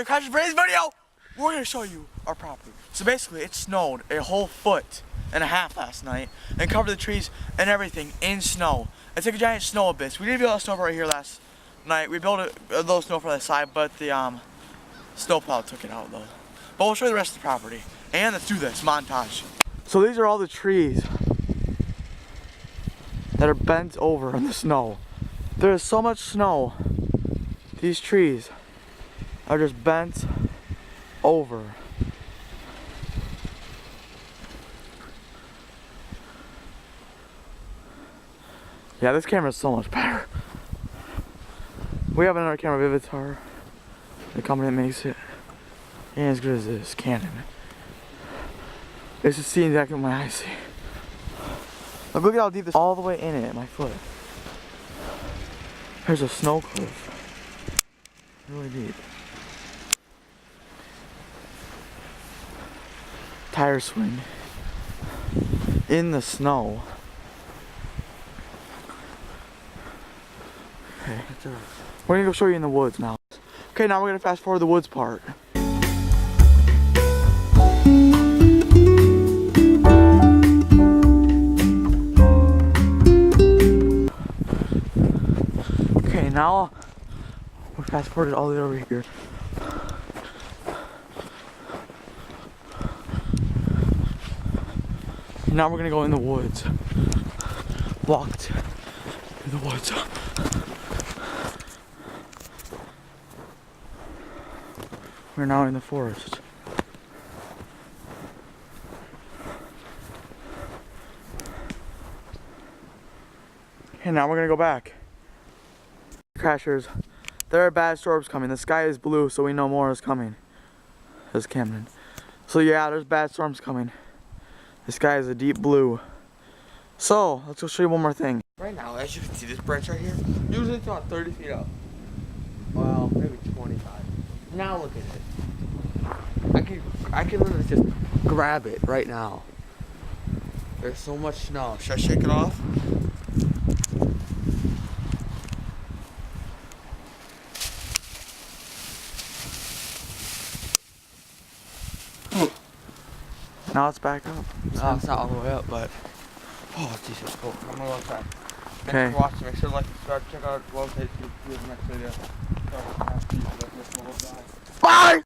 your Crashers for today's video. We're gonna show you our property. So basically, it snowed a whole 1.5 feet last night and covered the trees and everything in snow. It's like a giant snow abyss. We did build a snow right here last night. We built a little snow for the side, but the snowplow took it out though. But we'll show you the rest of the property. And let's do this montage. So these are all the trees that are bent over in the snow. There is so much snow. These trees are just bent over. Yeah, this camera is so much better. We have another camera, Vivitar, the company that makes it. Ain't as good as this, Canon. It's just seeing exactly what my eyes see. Look at how deep this, all the way in it, my foot. There's a snow cliff. Really deep. Tire swing. In the snow. Okay. We're gonna go show you in the woods now. Okay, now we're gonna fast forward the woods part. Okay, now we're fast forwarded all the way over here. Now we're gonna go in the woods. Walked in the woods. We're now in the forest. And now we're gonna go back. Crashers, there are bad storms coming. The sky is blue, so we know more is coming. This is Camden. So yeah, there's bad storms coming. The sky is a deep blue. So let's go show you one more thing. Right now, as you can see, this branch right here, usually it's about 30 feet up. Well, maybe 25. Now look at it. I can literally just grab it right now. There's so much snow. Should I shake it off? Now it's back up. No, it's not all the way up, but oh Jesus! Cool. I'm gonna go outside. Okay. Thanks for watching. Make sure to like and subscribe. Check out our webpage. See you in the next video. Bye.